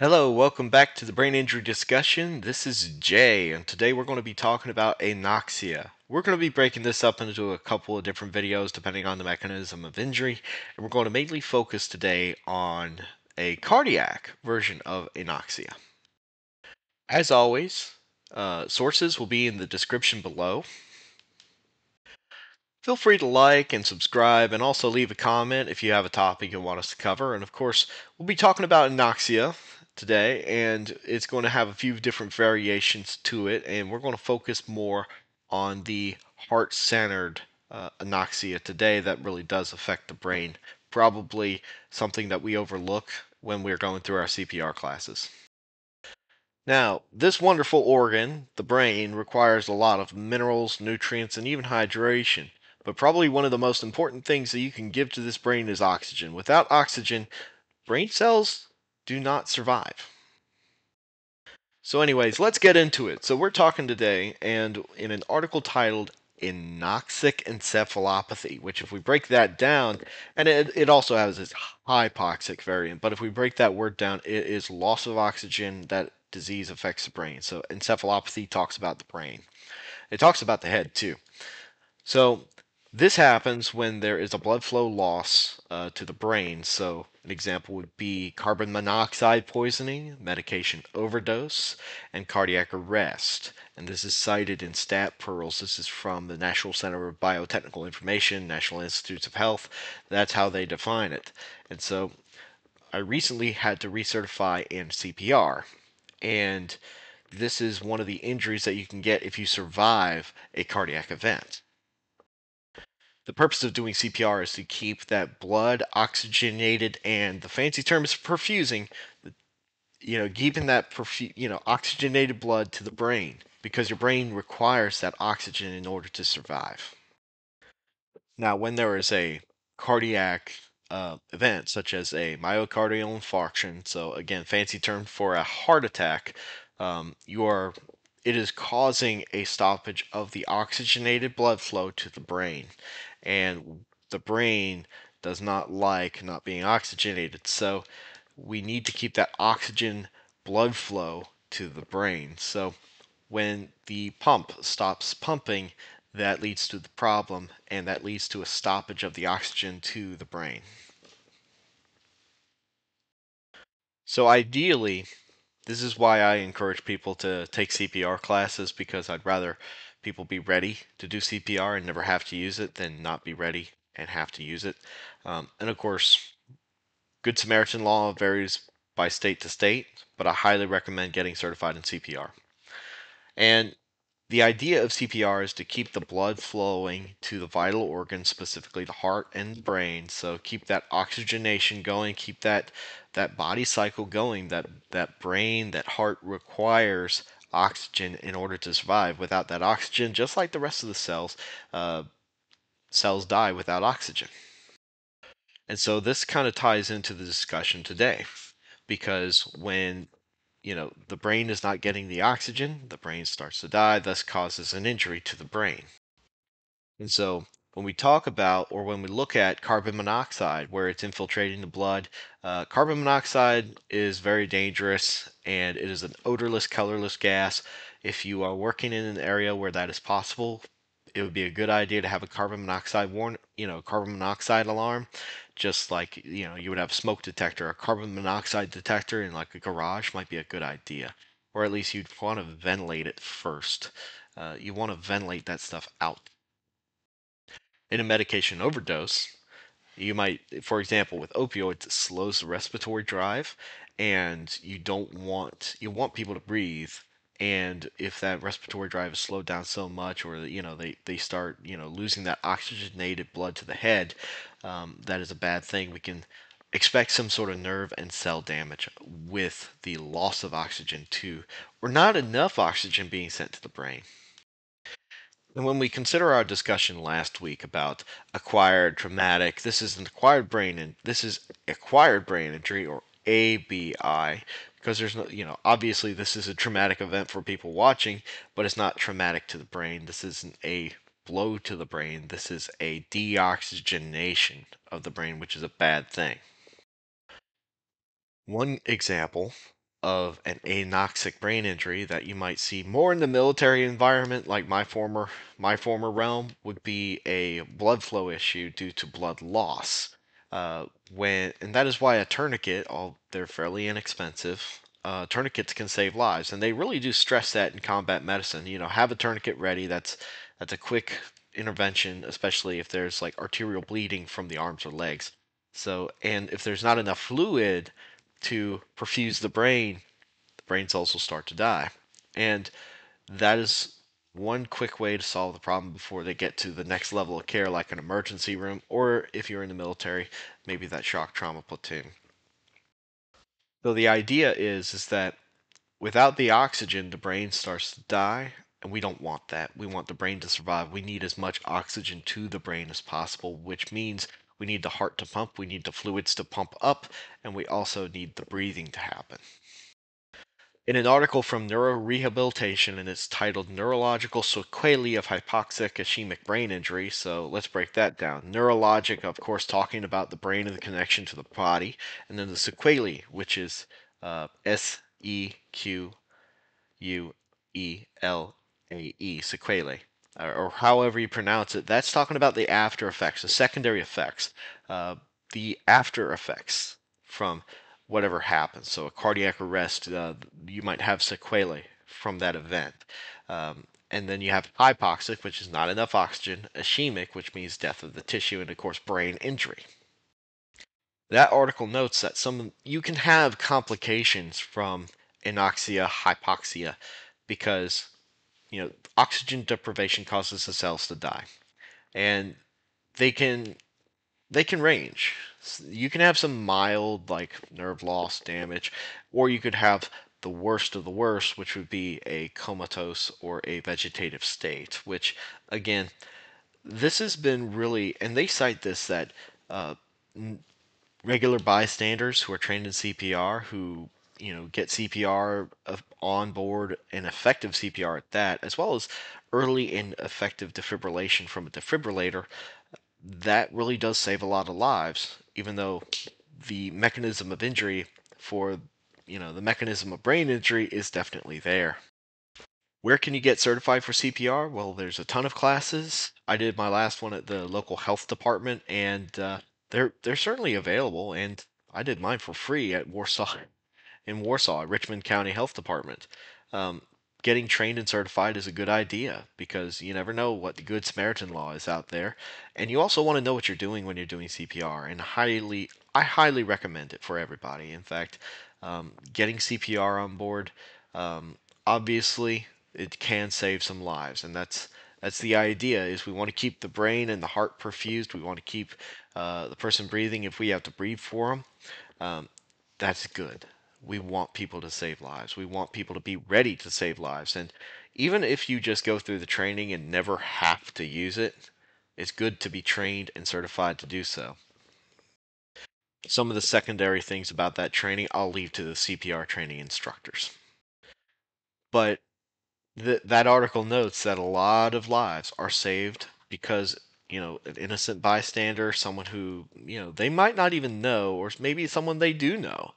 Hello, welcome back to the Brain Injury Discussion. This is Jay, and today we're going to be talking about anoxia. We're going to be breaking this up into a couple of different videos depending on the mechanism of injury, and we're going to mainly focus today on a cardiac version of anoxia. As always, sources will be in the description below. Feel free to like and subscribe, and also leave a comment if you have a topic you want us to cover. And of course, we'll be talking about anoxia today, and it's going to have a few different variations to it, and we're going to focus more on the heart-centered anoxia today that really does affect the brain. Probably something that we overlook when we're going through our CPR classes. Now, this wonderful organ, the brain, requires a lot of minerals, nutrients, and even hydration. But probably one of the most important things that you can give to this brain is oxygen. Without oxygen, brain cells do not survive. So, anyways, let's get into it. So, we're talking today, and in an article titled Anoxic Encephalopathy, which, if we break that down, and it also has its hypoxic variant, but if we break that word down, it is loss of oxygen that disease affects the brain. So, encephalopathy talks about the brain, it talks about the head too. So this happens when there is a blood flow loss to the brain. So an example would be carbon monoxide poisoning, medication overdose, and cardiac arrest. And this is cited in Stat Pearls. This is from the National Center of Biotechnical Information, National Institutes of Health. That's how they define it. And so I recently had to recertify in CPR. And this is one of the injuries that you can get if you survive a cardiac event. The purpose of doing CPR is to keep that blood oxygenated, and the fancy term is perfusing. Keeping that oxygenated blood to the brain because your brain requires that oxygen in order to survive. Now, when there is a cardiac event such as a myocardial infarction, so again, fancy term for a heart attack, you are it is causing a stoppage of the oxygenated blood flow to the brain, and the brain does not like not being oxygenated, so we need to keep that oxygen blood flow to the brain. So when the pump stops pumping, that leads to the problem, and that leads to a stoppage of the oxygen to the brain. So ideally, this is why I encourage people to take CPR classes, because I'd rather people be ready to do CPR and never have to use it than not be ready and have to use it. And of course, Good Samaritan law varies by state to state, but I highly recommend getting certified in CPR. And the idea of CPR is to keep the blood flowing to the vital organs, specifically the heart and brain. So keep that oxygenation going, keep that body cycle going. That brain, that heart requires oxygen in order to survive. Without that oxygen, just like the rest of the cells, uh, cells die without oxygen. And so this kind of ties into the discussion today, because when the brain is not getting the oxygen, the brain starts to die, thus causes an injury to the brain. And so when we talk about, or when we look at carbon monoxide, where it's infiltrating the blood, carbon monoxide is very dangerous, and it is an odorless, colorless gas. If you are working in an area where that is possible, it would be a good idea to have a carbon monoxide alarm, just like you would have a smoke detector. A carbon monoxide detector in like a garage might be a good idea, or at least you'd want to ventilate it first. You want to ventilate that stuff out. In a medication overdose, you might, for example, with opioids, it slows the respiratory drive, and you want people to breathe. And if that respiratory drive is slowed down so much, or they start losing that oxygenated blood to the head, that is a bad thing. We can expect some sort of nerve and cell damage with the loss of oxygen too, or not enough oxygen being sent to the brain. And when we consider our discussion last week about acquired traumatic, this is an acquired brain, and this is acquired brain injury, or ABI, because there's no, obviously this is a traumatic event for people watching, but it's not traumatic to the brain. This isn't a blow to the brain. This is a deoxygenation of the brain, which is a bad thing. One example of an anoxic brain injury that you might see more in the military environment, like my former realm, would be a blood flow issue due to blood loss. And that is why a tourniquet, they're fairly inexpensive. Tourniquets can save lives, and they really do stress that in combat medicine. Have a tourniquet ready. That's a quick intervention, especially if there's like arterial bleeding from the arms or legs. So, and if there's not enough fluid to perfuse the brain cells will start to die. And that is one quick way to solve the problem before they get to the next level of care, like an emergency room, or if you're in the military, maybe that shock trauma platoon. So the idea is that without the oxygen, the brain starts to die, and we don't want that. We want the brain to survive. We need as much oxygen to the brain as possible, which means we need the heart to pump, we need the fluids to pump up, and we also need the breathing to happen. In an article from Neurorehabilitation, and it's titled Neurological Sequelae of Hypoxic Ischemic Brain Injury. So let's break that down. Neurologic, of course, talking about the brain and the connection to the body, and then the sequelae, which is Sequelae, sequelae, or however you pronounce it. That's talking about the after effects, the secondary effects, uh, the after effects from whatever happens. So a cardiac arrest, you might have sequelae from that event. And then you have hypoxic, which is not enough oxygen, ischemic, which means death of the tissue, and of course, brain injury. That article notes that you can have complications from anoxia, hypoxia, because oxygen deprivation causes the cells to die, and they can they can range. You can have some mild like nerve loss damage, or you could have the worst of the worst, which would be a comatose or a vegetative state, which again, this has been really, and they cite this that uh, regular bystanders who are trained in CPR, who get CPR on board and effective CPR at that, as well as early and effective defibrillation from a defibrillator, that really does save a lot of lives, even though the mechanism of injury for the mechanism of brain injury is definitely there. Where can you get certified for CPR? Well, there's a ton of classes. I did my last one at the local health department, and they're certainly available. And I did mine for free at Warsaw in Warsaw, Richmond County Health Department. Um, Getting trained and certified is a good idea because you never know what the Good Samaritan law is out there, and you also want to know what you're doing when you're doing CPR. And I highly recommend it for everybody. In fact, getting CPR on board, um, obviously, it can save some lives, and that's the idea. Is we want to keep the brain and the heart perfused. We want to keep the person breathing if we have to breathe for them. That's good. We want people to save lives. We want people to be ready to save lives. And even if you just go through the training and never have to use it, it's good to be trained and certified to do so. Some of the secondary things about that training, I'll leave to the CPR training instructors. But that article notes that a lot of lives are saved because an innocent bystander, someone who they might not even know, or maybe someone they do know,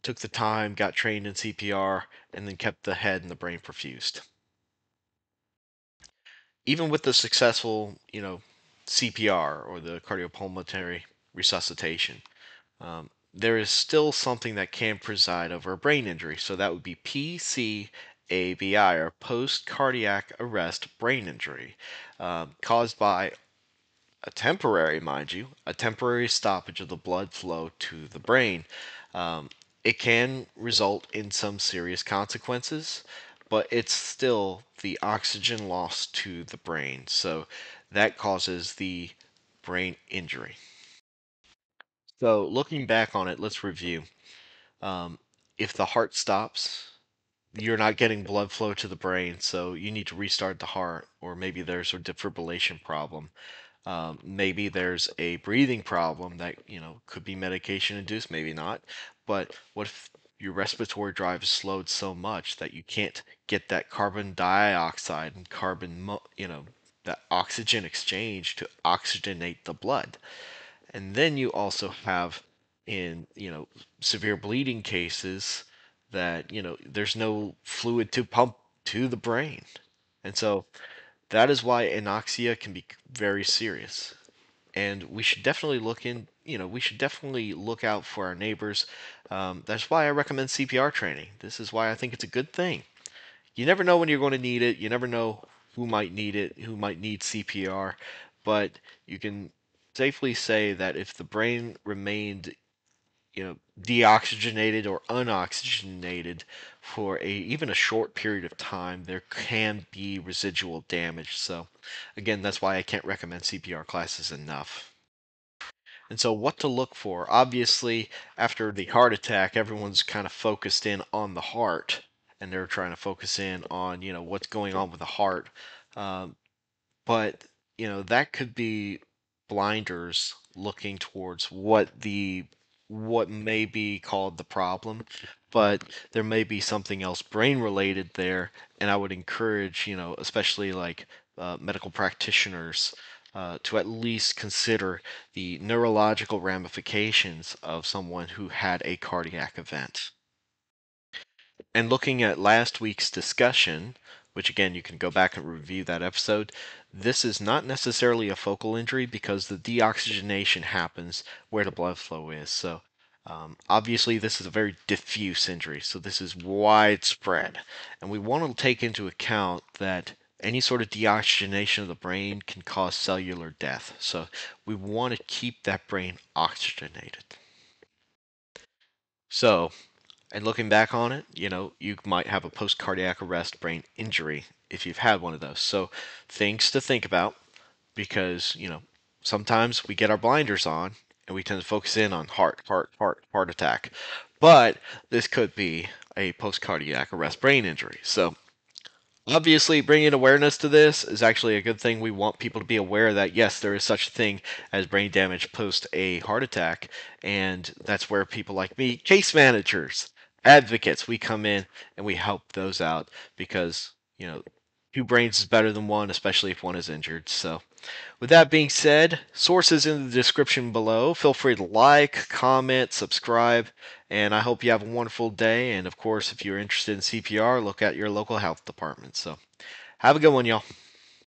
took the time, got trained in CPR, and then kept the head and the brain perfused. Even with the successful CPR or the cardiopulmonary resuscitation, there is still something that can preside over a brain injury. So that would be PCABI, or post cardiac arrest brain injury, caused by a temporary, mind you, a temporary stoppage of the blood flow to the brain. Um, it can result in some serious consequences, but it's still the oxygen loss to the brain. So that causes the brain injury. So looking back on it, let's review. Um, if the heart stops, you're not getting blood flow to the brain, so you need to restart the heart, or maybe there's a defibrillation problem. Maybe there's a breathing problem that could be medication induced, maybe not. But what if your respiratory drive is slowed so much that you can't get that carbon dioxide and that oxygen exchange to oxygenate the blood? And then you also have in severe bleeding cases, that, there's no fluid to pump to the brain. And so that is why anoxia can be very serious. And we should definitely we should definitely look out for our neighbors. That's why I recommend CPR training. This is why I think it's a good thing. You never know when you're going to need it. You never know who might need it, who might need CPR. But you can safely say that if the brain remained, deoxygenated or unoxygenated for even a short period of time, there can be residual damage. So, again, that's why I can't recommend CPR classes enough. And so, what to look for? Obviously, after the heart attack, everyone's kind of focused in on the heart, and they're trying to focus in on, what's going on with the heart. Um, but, that could be blinders looking towards what may be called the problem, but there may be something else brain related there, and I would encourage, especially like medical practitioners, to at least consider the neurological ramifications of someone who had a cardiac event. And looking at last week's discussion, which again you can go back and review that episode, this is not necessarily a focal injury because the deoxygenation happens where the blood flow is. So obviously this is a very diffuse injury, so this is widespread. And we want to take into account that any sort of deoxygenation of the brain can cause cellular death. So we want to keep that brain oxygenated. So and looking back on it, you might have a post cardiac arrest brain injury if you've had one of those. So, things to think about because, sometimes we get our blinders on and we tend to focus in on heart attack. But this could be a post cardiac arrest brain injury. So, obviously, bringing awareness to this is actually a good thing. We want people to be aware that, yes, there is such a thing as brain damage post a heart attack. And that's where people like me, case managers, advocates, we come in and we help those out because, two brains is better than one, especially if one is injured. So, with that being said, sources in the description below. Feel free to like, comment, subscribe, and I hope you have a wonderful day. And of course, if you're interested in CPR, look at your local health department. So, have a good one, y'all.